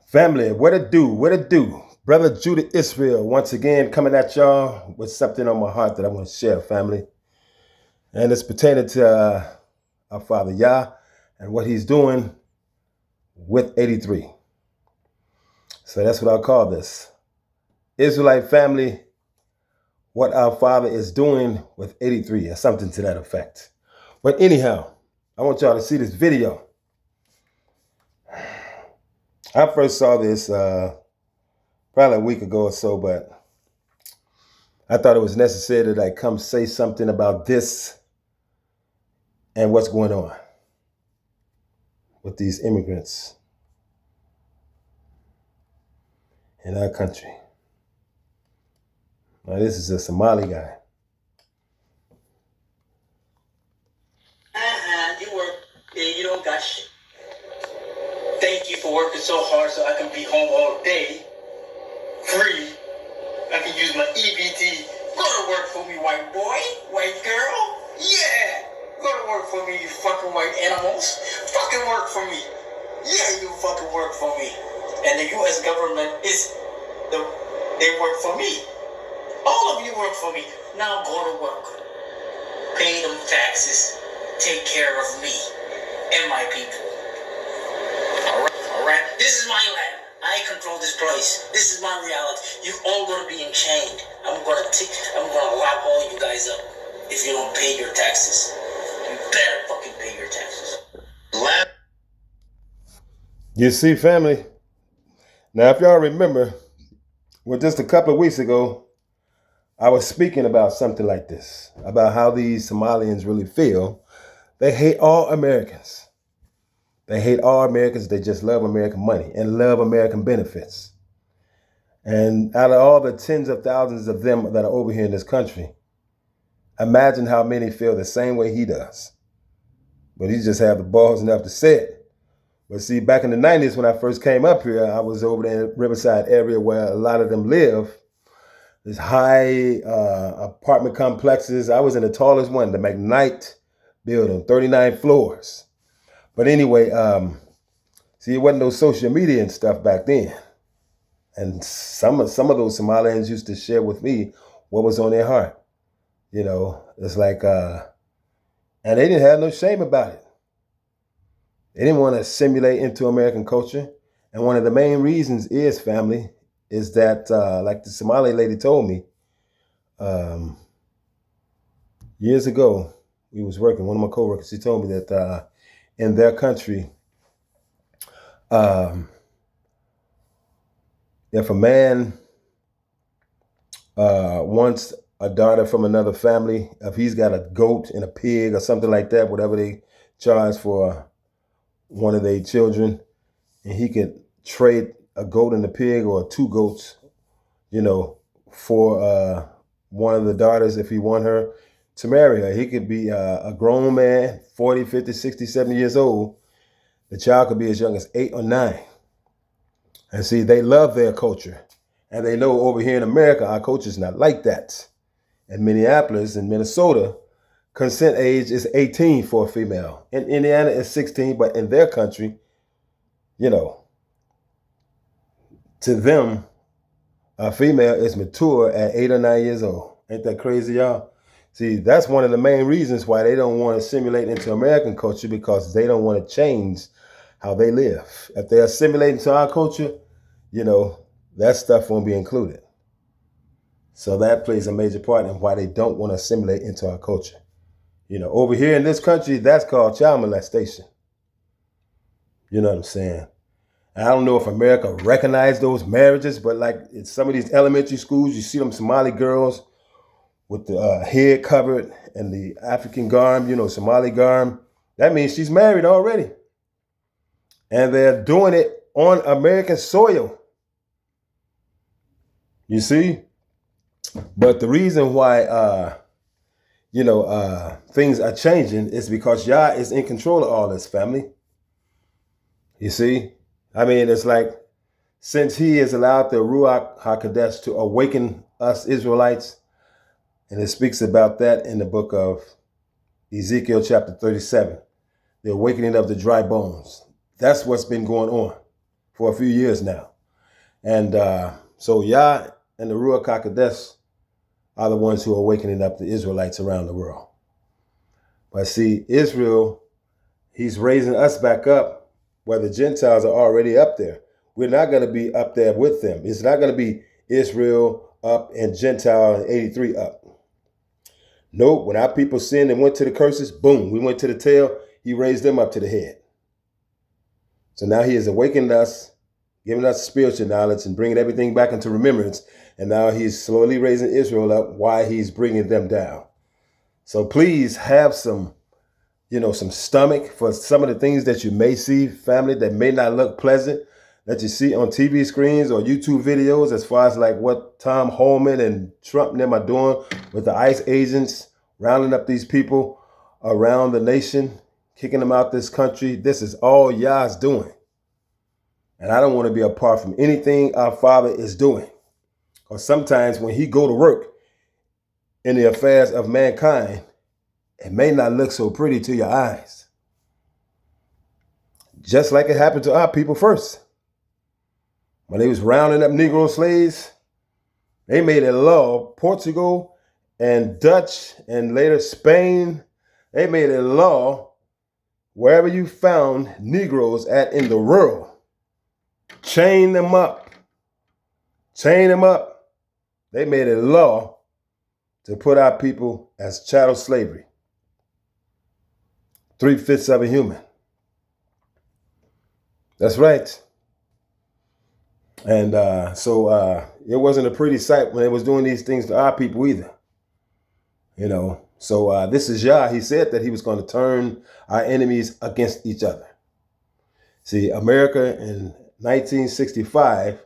Family, what it do? What it do? Brother Judah Israel, once again coming at y'all with something on my heart that I want to share, family. And it's pertaining to our Father Yah and what he's doing with 83. So that's what I'll call this. Israelite family, what our Father is doing with 83, or something to that effect. But anyhow, I want y'all to see this video. I first saw this probably a week ago or so, but I thought it was necessary that I come say something about this and what's going on with these immigrants in our country. Now, this is a Somali guy. You work, you don't got shit. Thank you for working so hard so I can be home all day, free. I can use my EBT. Go to work for me, white boy, white girl. Yeah, go to work for me, you fucking white animals. Fucking work for me. Yeah, you fucking work for me. And the U.S. government they work for me. All of you work for me. Now go to work. Pay them taxes. Take care of me and my people. All right. This is my land. I control this place. This is my reality. You all gonna be enchained. I'm gonna lock all you guys up if you don't pay your taxes. You better fucking pay your taxes. You see, family? Now, if y'all remember, well, just a couple of weeks ago, I was speaking about something like this, about how these Somalians really feel. They hate all Americans. They hate all Americans. They just love American money and love American benefits. And out of all the tens of thousands of them that are over here in this country, imagine how many feel the same way he does. But he just have the balls enough to say it. But see, back in the 90s when I first came up here, I was over there in the Riverside area where a lot of them live. There's high apartment complexes. I was in the tallest one, the McKnight building, 39 floors. But anyway, see, it wasn't no social media and stuff back then. And some of those Somalians used to share with me what was on their heart. You know, it's like, and they didn't have no shame about it. They didn't want to assimilate into American culture. And one of the main reasons is, family, is that, like the Somali lady told me, years ago, we was working, one of my coworkers, she told me that in their country, if a man wants a daughter from another family, if he's got a goat and a pig or something like that, whatever they charge for one of their children, and he could trade a goat and a pig or two goats, you know, for one of the daughters if he want her to marry her. He could be a grown man, 40, 50, 60, 70 years old. The child could be as young as 8 or 9. And see, they love their culture. And they know over here in America, our culture is not like that. In Minneapolis and Minnesota, consent age is 18 for a female. In Indiana, it's 16, but in their country, you know, to them, a female is mature at 8 or 9 years old. Ain't that crazy, y'all? See, that's one of the main reasons why they don't want to assimilate into American culture, because they don't want to change how they live. If they assimilate into our culture, you know, that stuff won't be included. So that plays a major part in why they don't want to assimilate into our culture. You know, over here in this country, that's called child molestation. You know what I'm saying? I don't know if America recognized those marriages, but like in some of these elementary schools, you see them Somali girls with the head covered and the African garb, you know, Somali garb. That means she's married already. And they're doing it on American soil. You see? But the reason why, things are changing is because Yah is in control of all this, family. You see? I mean, it's like, since he has allowed the Ruach HaKodesh to awaken us Israelites, and it speaks about that in the book of Ezekiel chapter 37, the awakening of the dry bones. That's what's been going on for a few years now. And so Yah and the Ruach HaKodesh are the ones who are wakening up the Israelites around the world. But see, Israel, he's raising us back up where the Gentiles are already up there. We're not going to be up there with them. It's not going to be Israel up and Gentile and 83 up. Nope, when our people sinned and went to the curses, boom, we went to the tail. He raised them up to the head. So now he has awakened us, giving us spiritual knowledge and bringing everything back into remembrance. And now he's slowly raising Israel up while he's bringing them down. So please have some stomach for some of the things that you may see, family, that may not look pleasant, that you see on TV screens or YouTube videos, as far as like what Tom Holman and Trump and them are doing with the ICE agents, rounding up these people around the nation, kicking them out this country. This is all Yah's doing. And I don't want to be apart from anything our Father is doing. Because sometimes when he go to work in the affairs of mankind, it may not look so pretty to your eyes. Just like it happened to our people first. When they was rounding up Negro slaves, they made a law. Portugal and Dutch and later Spain, they made a law wherever you found Negroes at in the world, chain them up. Chain them up. They made a law to put our people as chattel slavery. 3/5 of a human. That's right. And so it wasn't a pretty sight when they was doing these things to our people either. So this is Yah. He said that he was going to turn our enemies against each other. See, America in 1965,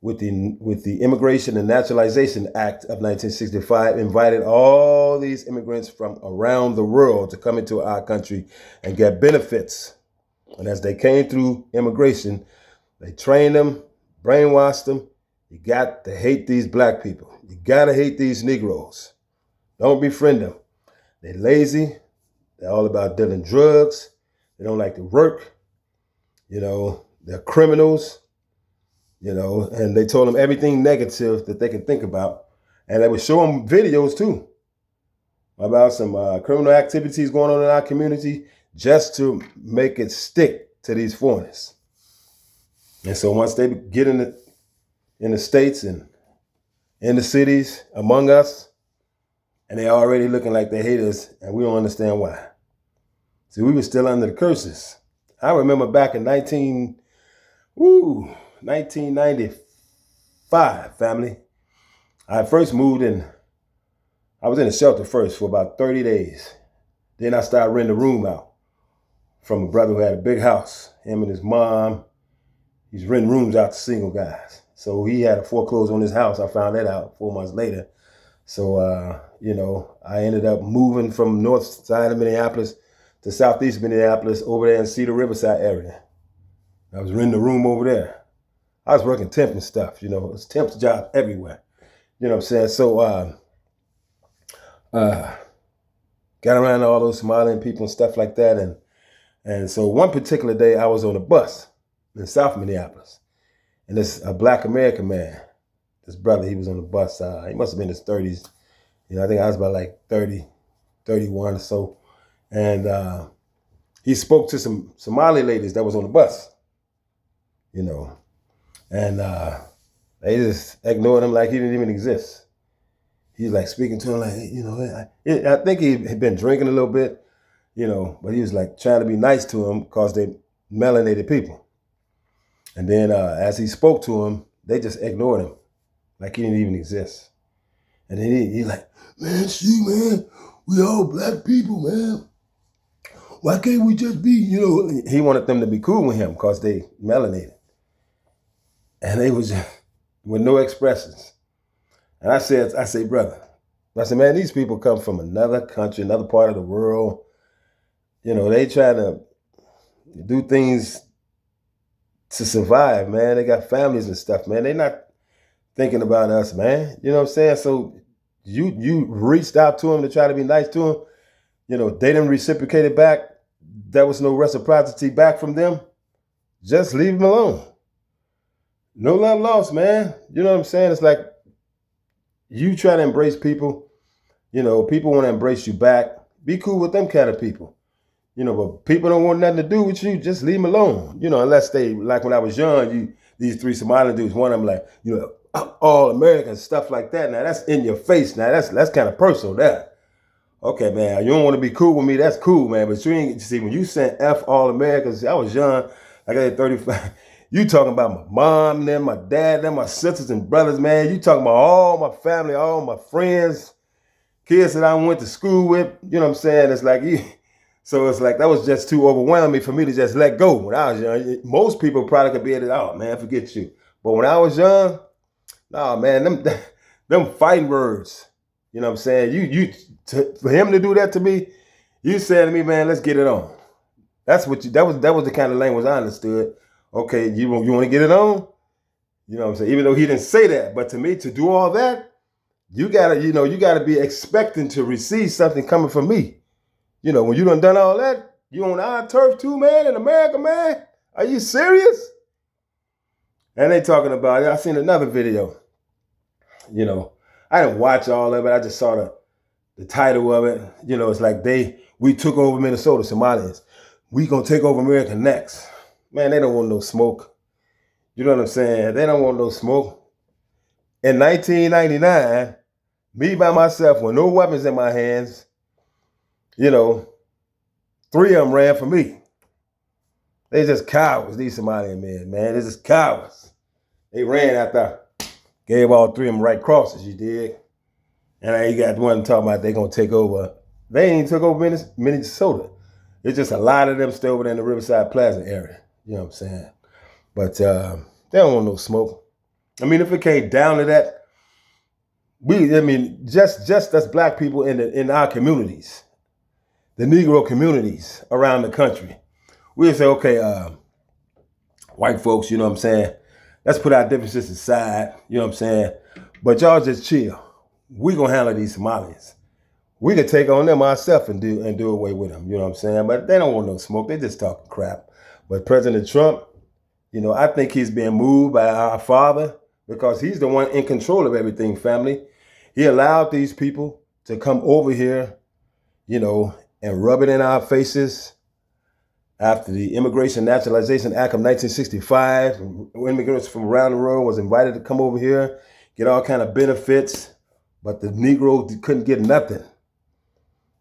with the Immigration and Naturalization Act of 1965, invited all these immigrants from around the world to come into our country and get benefits. And as they came through immigration, they trained them, brainwashed them. You got to hate these black people. You got to hate these Negroes. Don't befriend them. They're lazy. They're all about dealing drugs. They don't like to work. They're criminals. And they told them everything negative that they could think about. And they would show them videos too about some criminal activities going on in our community just to make it stick to these foreigners. And so once they get in the states and in the cities among us, and they're already looking like they hate us, and we don't understand why. See, we were still under the curses. I remember back in 1995, family. I first moved in. I was in a shelter first for about 30 days. Then I started renting a room out from a brother who had a big house. Him and his mom. He's renting rooms out to single guys. So he had a foreclosure on his house. I found that out 4 months later. So, I ended up moving from north side of Minneapolis to southeast Minneapolis over there in Cedar Riverside area. I was renting a room over there. I was working temp and stuff, it was temp job everywhere. You know what I'm saying? So, got around all those Somalian people and stuff like that. And so one particular day I was on a bus in South Minneapolis. And this a black American man, this brother, he was on the bus. He must have been in his 30s. I think I was about like 30, 31 or so. And he spoke to some Somali ladies that was on the bus, and they just ignored him like he didn't even exist. He's like speaking to him like, I think he had been drinking a little bit, but he was like trying to be nice to him because they melanated people. And then as he spoke to him, they just ignored him like he didn't even exist. And then he like, man, we all black people, man. Why can't we just be, He wanted them to be cool with him because they melanated. And they was just, with no expressions. And I said, brother, man, these people come from another country, another part of the world. They try to do things to survive, man. They got families and stuff, man. They're not thinking about us, man. You know what I'm saying? So you reached out to them to try to be nice to them. They didn't reciprocate it back. There was no reciprocity back from them. Just leave them alone. No love lost, man. You know what I'm saying? It's like you try to embrace people. People want to embrace you back. Be cool with them kind of people. But people don't want nothing to do with you. Just leave them alone. Unless they, like when I was young, these three Somali dudes, one of them like, all American stuff like that. Now that's in your face. Now that's kind of personal there. Okay, man, you don't want to be cool with me. That's cool, man. But you ain't, see, when you sent F all Americans, I was young, like I had 35. You talking about my mom, then my dad, then my sisters and brothers, man. You talking about all my family, all my friends, kids that I went to school with. You know what I'm saying? It's like, so it's like that was just too overwhelming for me to just let go. When I was young, most people probably could be able to, oh, man, forget you. But when I was young, nah, man, them fighting words. You know what I'm saying? For him to do that to me, you saying to me, man, let's get it on. That was the kind of language I understood. Okay, you want to get it on? You know what I'm saying? Even though he didn't say that, but to me, to do all that, you gotta be expecting to receive something coming from me. When you done all that, you on our turf too, man, in America, man. Are you serious? And they talking about it. I seen another video. I didn't watch all of it. I just saw the title of it. It's like we took over Minnesota, Somalians. We gonna take over America next. Man, they don't want no smoke. You know what I'm saying? They don't want no smoke. In 1999, me by myself with no weapons in my hands, 3 of them ran for me. They just cowards, these Somalian men, man. They're just cowards. They ran after I gave all 3 of them right crosses, you dig? And now you got the one talking about they gonna take over. They ain't took over Minnesota. It's just a lot of them still over there in the Riverside Plaza area. You know what I'm saying? But they don't want no smoke. I mean, if it came down to that, just us black people in our communities, the Negro communities around the country, we'd say, okay, white folks, you know what I'm saying? Let's put our differences aside, you know what I'm saying? But y'all just chill. We gonna handle these Somalians. We could take on them ourselves and do away with them, you know what I'm saying? But they don't want no smoke. They just talking crap. But President Trump, I think he's being moved by our father because he's the one in control of everything, family. He allowed these people to come over here, and rub it in our faces after the Immigration and Naturalization Act of 1965. Immigrants from around the world was invited to come over here, get all kind of benefits, but the Negro couldn't get nothing.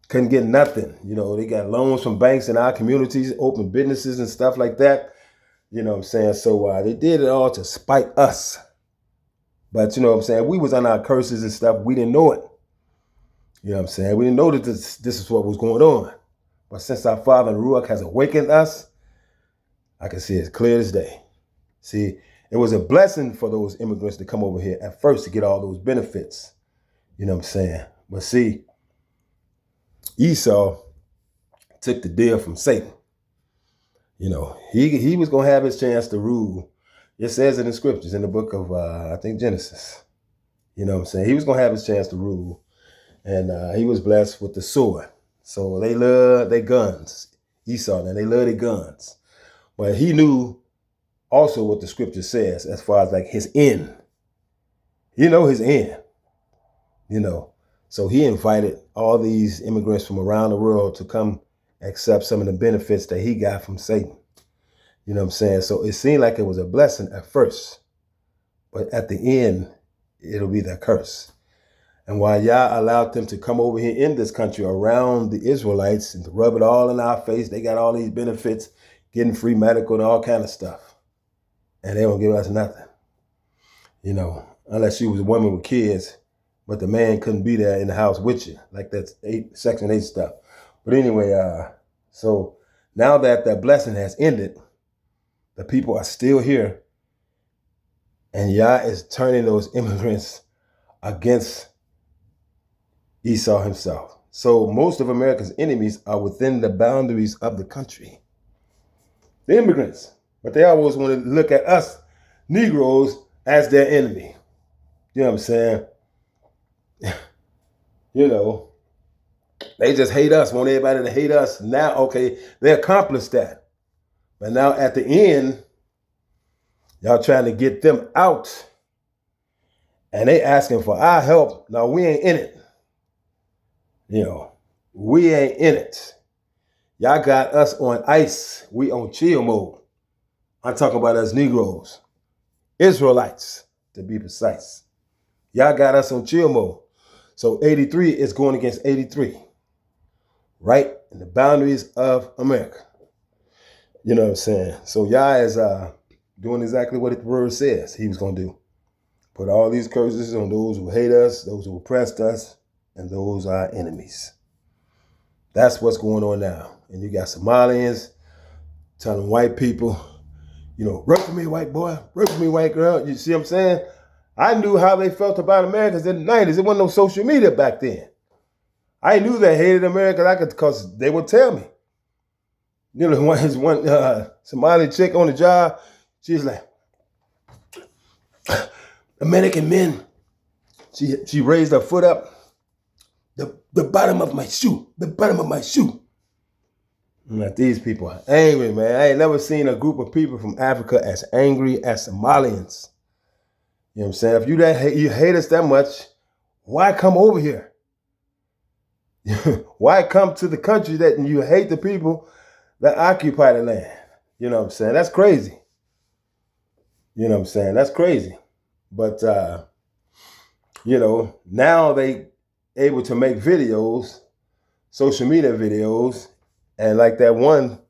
Couldn't get nothing. They got loans from banks in our communities, open businesses and stuff like that. You know what I'm saying? So they did it all to spite us. But you know what I'm saying? We was on our curses and stuff. We didn't know it. You know what I'm saying? We didn't know that this is what was going on. But since our Father in Ruach has awakened us, I can see it as clear as day. See, it was a blessing for those immigrants to come over here at first to get all those benefits. You know what I'm saying? But see, Esau took the deal from Satan. He was going to have his chance to rule. It says in the scriptures in the book of, I think, Genesis. You know what I'm saying? He was going to have his chance to rule. And he was blessed with the sword. So they love their guns. Esau, and they love their guns. But he knew also what the scripture says as far as like his end. His end. So he invited all these immigrants from around the world to come accept some of the benefits that he got from Satan. You know what I'm saying? So it seemed like it was a blessing at first, but at the end, it'll be the curse. And while Yah allowed them to come over here in this country around the Israelites and to rub it all in our face, they got all these benefits, getting free medical and all kind of stuff. And they don't give us nothing. Unless you was a woman with kids, but the man couldn't be there in the house with you. Like that's Section 8 stuff. But anyway, so now that the blessing has ended, the people are still here. And Yah is turning those immigrants against Esau himself. So most of America's enemies are within the boundaries of the country. The immigrants. But they always want to look at us, Negroes, as their enemy. You know what I'm saying? They just hate us, want everybody to hate us. Now, okay, they accomplished that. But now at the end, Y'all trying to get them out. And they asking for our help. No, we ain't in it. We ain't in it. Y'all got us on ice. We on chill mode. I'm talking about us Negroes. Israelites, to be precise. Y'all got us on chill mode. So 83 is going against 83. Right in the boundaries of America. You know what I'm saying? So Yah is doing exactly what the word says he was going to do. Put all these curses on those who hate us, those who oppressed us, and those are enemies. That's what's going on now. And you got Somalians telling white people, work for me, white boy, work for me, white girl. You see what I'm saying? I knew how they felt about Americans in the 90s. There wasn't no social media back then. I knew they hated America because they would tell me. One Somali chick on the job, she's like, American men. She raised her foot up. The bottom of my shoe. The bottom of my shoe. Like, these people are angry, man. I ain't never seen a group of people from Africa as angry as Somalians. You know what I'm saying? If you hate us that much, why come over here? Why come to the country that you hate the people that occupy the land? You know what I'm saying? That's crazy. You know what I'm saying? That's crazy. But, now they able to make videos, social media videos, and like that one,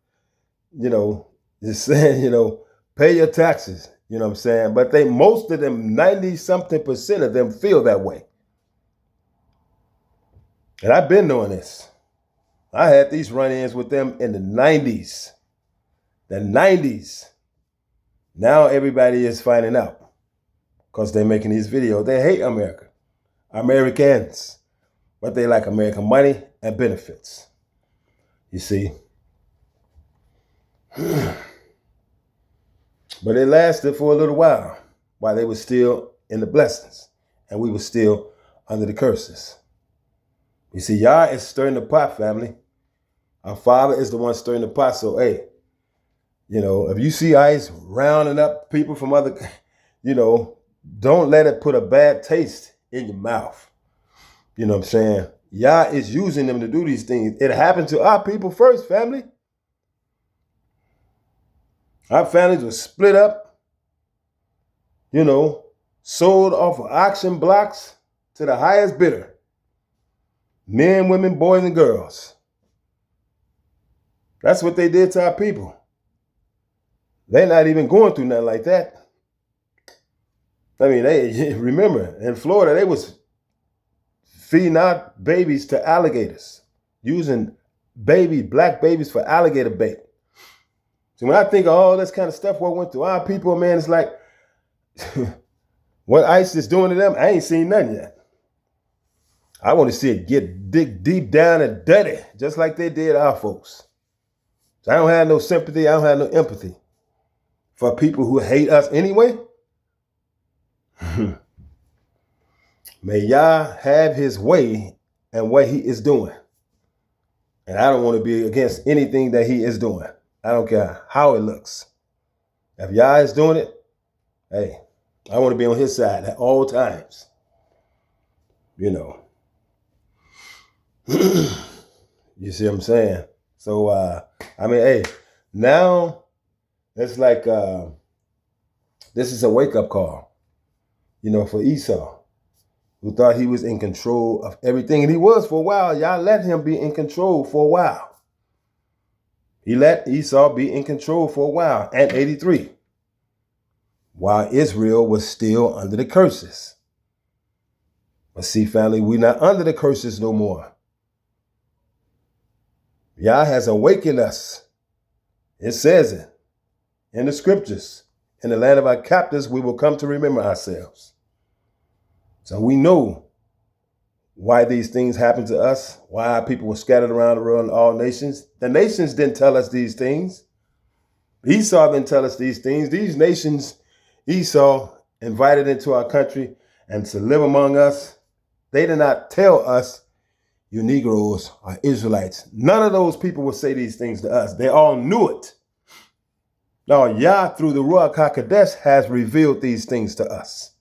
is saying, pay your taxes. You know what I'm saying? But most of them, 90-something% of them feel that way. And I've been doing this. I had these run-ins with them in the 90s. The 90s. Now everybody is finding out because they're making these videos. They hate America. Americans. But they like American money and benefits. You see? But it lasted for a little while they were still in the blessings and we were still under the curses. You see, Yah is stirring the pot, family. Our Father is the one stirring the pot. So, hey, if you see ICE rounding up people from other, don't let it put a bad taste in your mouth. You know what I'm saying? Yah is using them to do these things. It happened to our people first, family. Our families were split up, sold off of auction blocks to the highest bidder. Men, women, boys, and girls. That's what they did to our people. They're not even going through nothing like that. I mean, remember, in Florida, they was feeding out babies to alligators, using black babies for alligator bait. So when I think of all this kind of stuff what went through our people, man, it's like, what ICE is doing to them, I ain't seen nothing yet. I want to see it dig deep down and dirty, just like they did our folks. So I don't have no sympathy, I don't have no empathy for people who hate us anyway. May Yah have his way and what he is doing. And I don't want to be against anything that he is doing. I don't care how it looks. If Yah is doing it, hey, I want to be on his side at all times. You see what I'm saying? So, hey, now it's like this is a wake-up call, for Esau, who thought he was in control of everything. And he was for a while. Y'all let him be in control for a while. He let Esau be in control for a while at 83, while Israel was still under the curses. But see, family, we're not under the curses no more. Yah has awakened us. It says it in the scriptures. In the land of our captives, we will come to remember ourselves. So we know why these things happened to us, why our people were scattered around the world in all nations. The nations didn't tell us these things. Esau didn't tell us these things. These nations, Esau invited into our country and to live among us. They did not tell us, you Negroes are Israelites. None of those people would say these things to us. They all knew it. Now, Yah, through the Ruach HaKodesh, has revealed these things to us.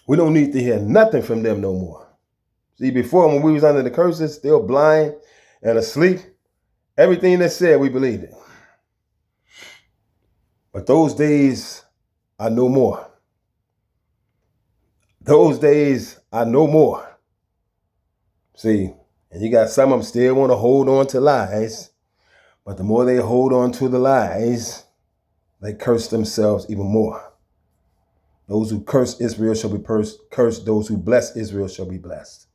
We don't need to hear nothing from them no more. See, before, when we was under the curses, still blind and asleep, everything they said, we believed it. But those days are no more. Those days are no more. See, and you got some of them still want to hold on to lies. But the more they hold on to the lies, they curse themselves even more. Those who curse Israel shall be cursed. Those who bless Israel shall be blessed.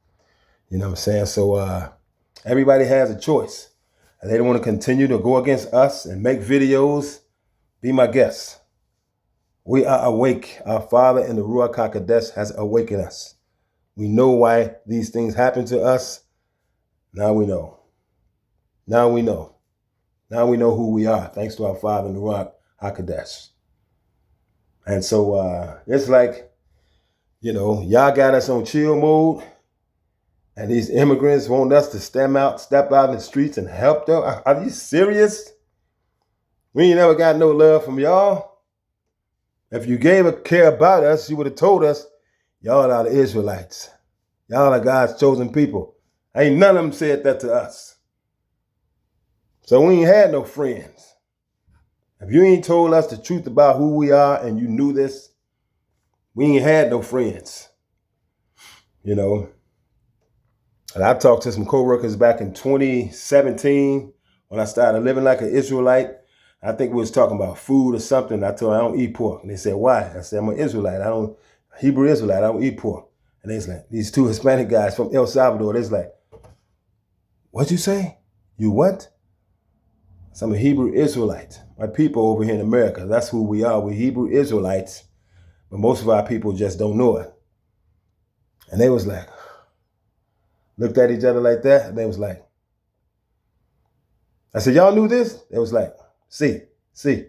You know what I'm saying? So everybody has a choice. And they don't want to continue to go against us and make videos. Be my guest. We are awake. Our Father in the Ruach HaKodesh has awakened us. We know why these things happen to us. Now we know. Now we know. Now we know who we are, thanks to our Father in the Ruach HaKodesh. And so it's like, y'all got us on chill mode, and these immigrants want us to step out in the streets and help them. Are you serious? We ain't never got no love from y'all. If you gave a care about us, you would have told us, y'all are the Israelites. Y'all are God's chosen people. Ain't none of them said that to us. So we ain't had no friends. If you ain't told us the truth about who we are and you knew this, we ain't had no friends. And I talked to some coworkers back in 2017 when I started living like an Israelite. I think we was talking about food or something. I told them I don't eat pork. And they said, why? I said, I'm an Israelite. Hebrew Israelite. I don't eat pork. And they was like, these two Hispanic guys from El Salvador, they was like, what'd you say? You what? So I'm a Hebrew Israelite. My people over here in America, that's who we are. We're Hebrew Israelites. But most of our people just don't know it. And they was like, looked at each other like that. And they was like, I said, y'all knew this? They was like, see. And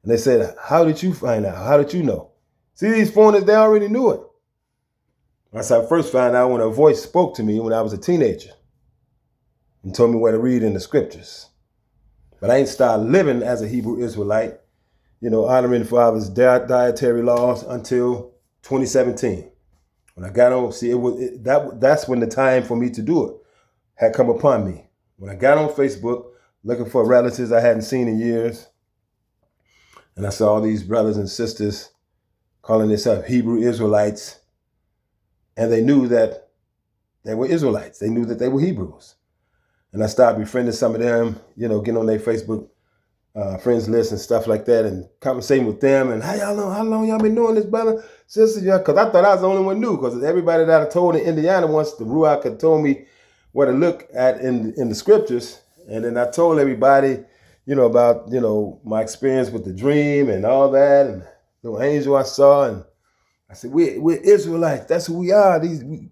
they said, how did you find out? How did you know? See, these foreigners, they already knew it. That's how I first found out when a voice spoke to me when I was a teenager and told me where to read in the scriptures. But I ain't started living as a Hebrew Israelite, honoring Father's dietary laws until 2017. When I got on, that's when the time for me to do it had come upon me. When I got on Facebook looking for relatives I hadn't seen in years, and I saw all these brothers and sisters calling themselves Hebrew Israelites, and they knew that they were Israelites. They knew that they were Hebrews. And I started befriending some of them, getting on their Facebook friends list and stuff like that, and conversating with them. And how long y'all been doing this, brother, sister? Because I thought I was the only one knew. Because everybody that I told in Indiana once, the Ruach had told me where to look at in the scriptures. And then I told everybody, about my experience with the dream and all that, and the angel I saw. And I said, we're Israelites. That's who we are.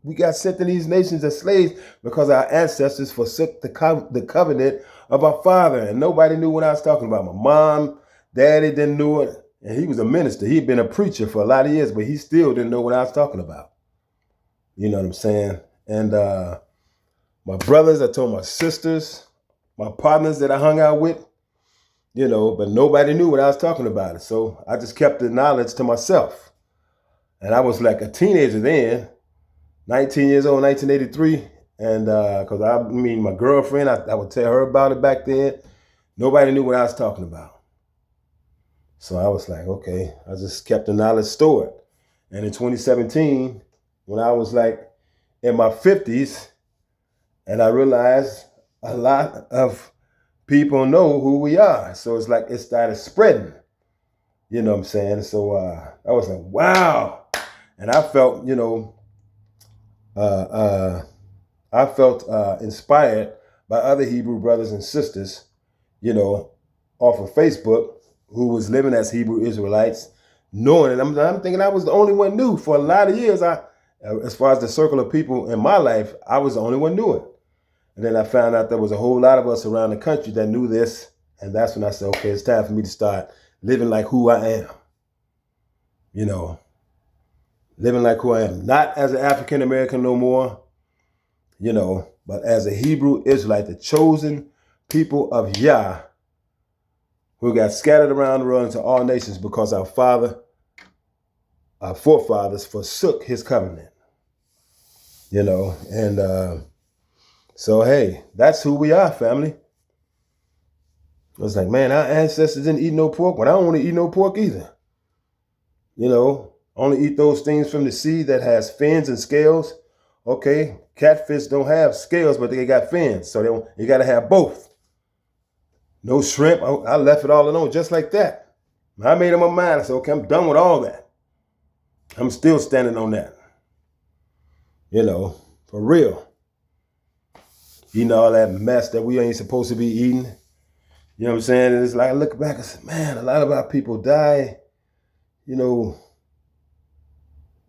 We got sent to these nations as slaves because our ancestors forsook the covenant of our father. And nobody knew what I was talking about. My mom, daddy didn't know it. And he was a minister. He'd been a preacher for a lot of years, but he still didn't know what I was talking about. You know what I'm saying? And my brothers, I told my sisters, my partners that I hung out with, but nobody knew what I was talking about. So I just kept the knowledge to myself. And I was like a teenager then, 19 years old, 1983. And because my girlfriend, I would tell her about it back then. Nobody knew what I was talking about. So I was like, okay, I just kept the knowledge stored. And in 2017, when I was like in my 50s, and I realized a lot of people know who we are. So it's like it started spreading. You know what I'm saying? So I was like, wow. And I felt, inspired by other Hebrew brothers and sisters, off of Facebook, who was living as Hebrew Israelites, knowing it. I'm thinking I was the only one knew for a lot of years. As far as the circle of people in my life, I was the only one knew it. And then I found out there was a whole lot of us around the country that knew this. And that's when I said, okay, it's time for me to start living like who I am. Living like who I am. Not as an African American no more, but as a Hebrew Israelite, the chosen people of Yah, who got scattered around the world into all nations because our forefathers forsook his covenant. And so, hey, that's who we are, family. I was like, man, our ancestors didn't eat no pork, but I don't want to eat no pork either. Only eat those things from the sea that has fins and scales. Okay, catfish don't have scales, but they got fins, so you got to have both. No shrimp. I left it all alone just like that. I made up my mind. I said, okay, I'm done with all that. I'm still standing on that. For real. Eating all that mess that we ain't supposed to be eating. You know what I'm saying? And it's like I look back and say, man, a lot of our people die,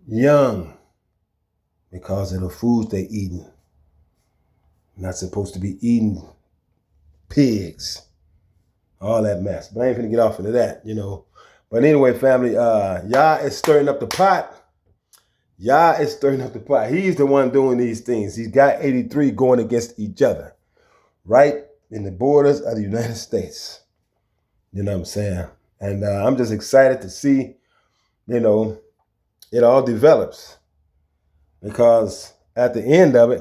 young because of the foods they eating. Not supposed to be eating pigs. All that mess. But I ain't finna get off into that, But anyway, family, Yah is stirring up the pot. Yah is stirring up the pot. He's the one doing these things. He's got 83 going against each other, right in the borders of the United States. You know what I'm saying? And I'm just excited to see, it all develops. Because at the end of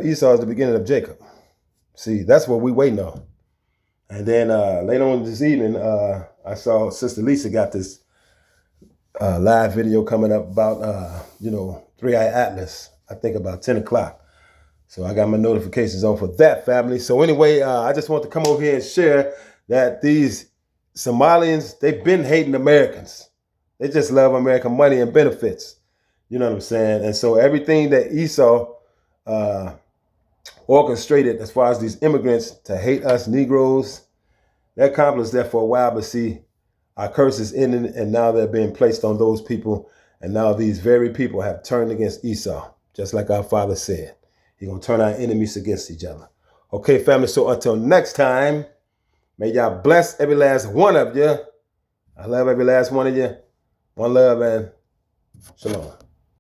Esau is the beginning of Jacob. See, that's what we waiting on. And then later on this evening, I saw Sister Lisa got this live video coming up about, Three-Eye Atlas, I think about 10 o'clock. So I got my notifications on for that, family. So anyway, I just want to come over here and share that these Somalians, they've been hating Americans. They just love American money and benefits. You know what I'm saying? And so everything that Esau orchestrated as far as these immigrants to hate us Negroes, they accomplished that for a while, but see, our curse is ending, and now they're being placed on those people, and now these very people have turned against Esau, just like our father said. He's going to turn our enemies against each other. Okay, family, so until next time, may y'all bless every last one of you. I love every last one of you. One love and shalom.